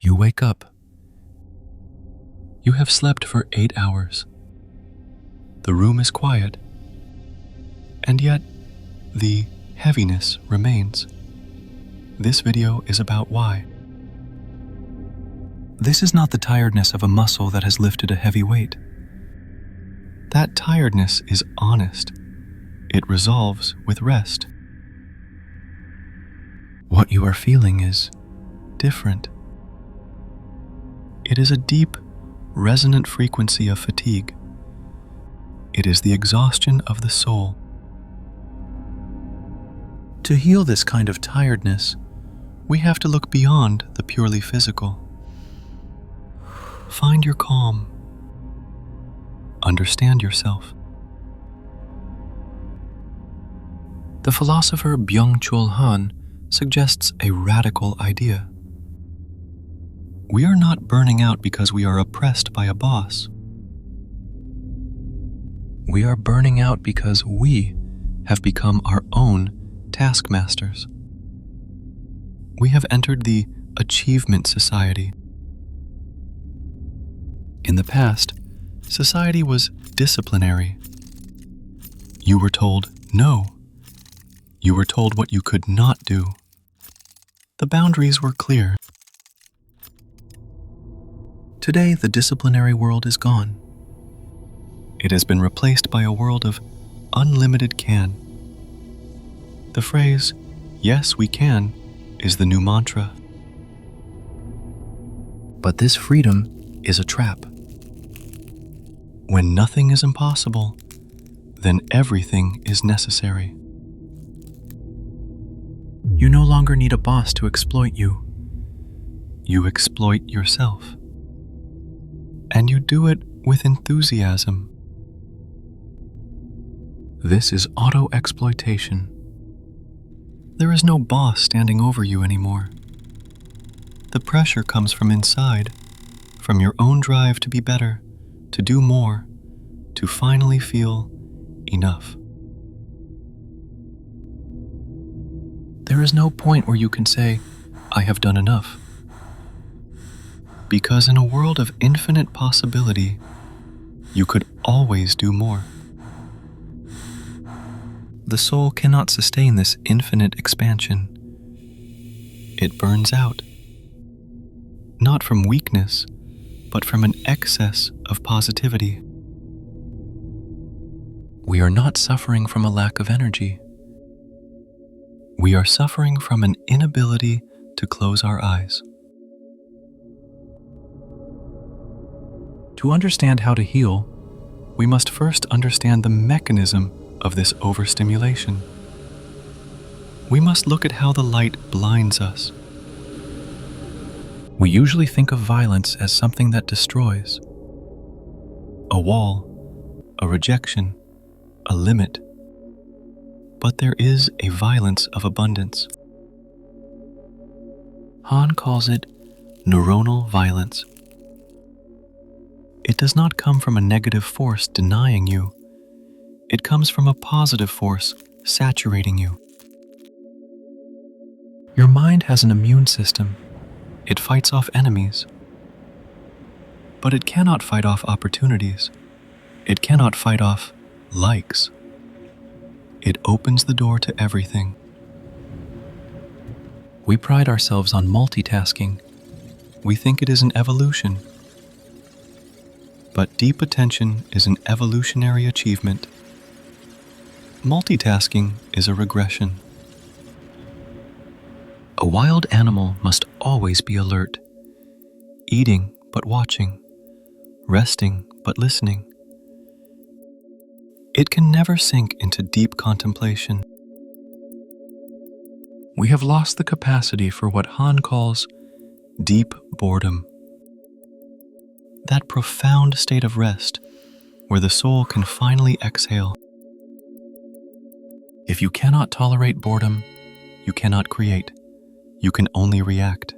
You wake up. You have slept for 8 hours. The room is quiet, and yet the heaviness remains. This video is about why. This is not the tiredness of a muscle that has lifted a heavy weight. That tiredness is honest. It resolves with rest. What you are feeling is different. It is a deep, resonant frequency of fatigue. It is the exhaustion of the soul. To heal this kind of tiredness, we have to look beyond the purely physical. Find your calm. Understand yourself. The philosopher Byung-Chul Han suggests a radical idea. We are not burning out because we are oppressed by a boss. We are burning out because we have become our own taskmasters. We have entered the achievement society. In the past, society was disciplinary. You were told no. You were told what you could not do. The boundaries were clear. Today, the disciplinary world is gone. It has been replaced by a world of unlimited can. The phrase, "Yes, we can," is the new mantra. But this freedom is a trap. When nothing is impossible, then everything is necessary. You no longer need a boss to exploit you. You exploit yourself. And you do it with enthusiasm. This is auto-exploitation. There is no boss standing over you anymore. The pressure comes from inside, from your own drive to be better, to do more, to finally feel enough. There is no point where you can say, "I have done enough." Because in a world of infinite possibility, you could always do more. The soul cannot sustain this infinite expansion. It burns out. Not from weakness, but from an excess of positivity. We are not suffering from a lack of energy. We are suffering from an inability to close our eyes. To understand how to heal, we must first understand the mechanism of this overstimulation. We must look at how the light blinds us. We usually think of violence as something that destroys. A wall, a rejection, a limit. But there is a violence of abundance. Han calls it neuronal violence. It does not come from a negative force denying you. It comes from a positive force saturating you. Your mind has an immune system. It fights off enemies. But it cannot fight off opportunities. It cannot fight off likes. It opens the door to everything. We pride ourselves on multitasking. We think it is an evolution. But deep attention is an evolutionary achievement. Multitasking is a regression. A wild animal must always be alert, eating but watching, resting but listening. It can never sink into deep contemplation. We have lost the capacity for what Han calls deep boredom. That profound state of rest where the soul can finally exhale. If you cannot tolerate boredom, you cannot create. You can only react.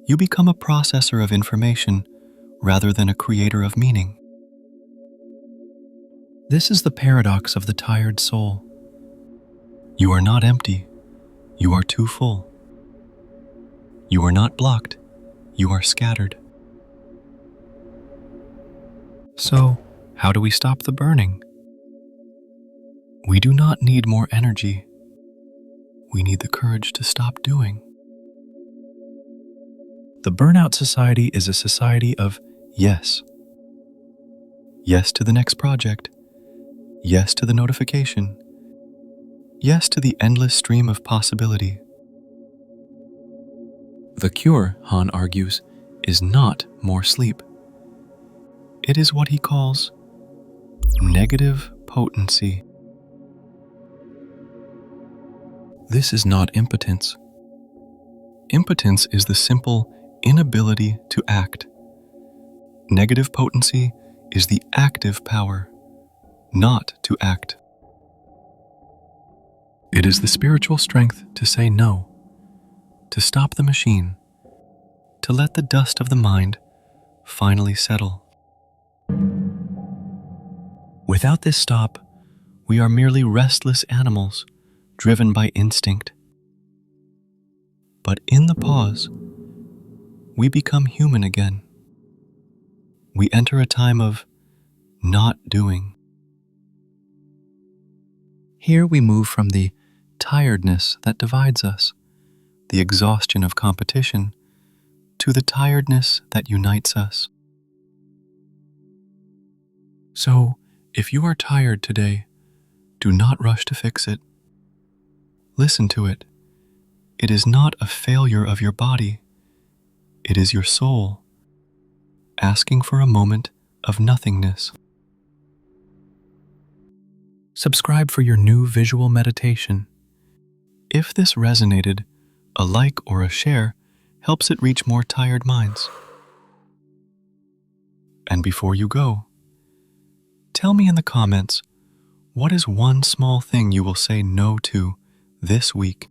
You become a processor of information rather than a creator of meaning. This is the paradox of the tired soul. You are not empty. You are too full. You are not blocked, you are scattered. So, how do we stop the burning? We do not need more energy. We need the courage to stop doing. The Burnout Society is a society of yes. Yes to the next project. Yes to the notification. Yes to the endless stream of possibility. The cure, Han argues, is not more sleep. It is what he calls negative potency. This is not impotence. Impotence is the simple inability to act. Negative potency is the active power, not to act. It is the spiritual strength to say no, to stop the machine, to let the dust of the mind finally settle. Without this stop, we are merely restless animals driven by instinct. But in the pause, we become human again. We enter a time of not doing. Here we move from the tiredness that divides us, the exhaustion of competition, to the tiredness that unites us. So, if you are tired today, do not rush to fix it. Listen to it. It is not a failure of your body. It is your soul, asking for a moment of nothingness. Subscribe for your new visual meditation. If this resonated, a like or a share helps it reach more tired minds. And before you go, tell me in the comments, what is one small thing you will say no to this week?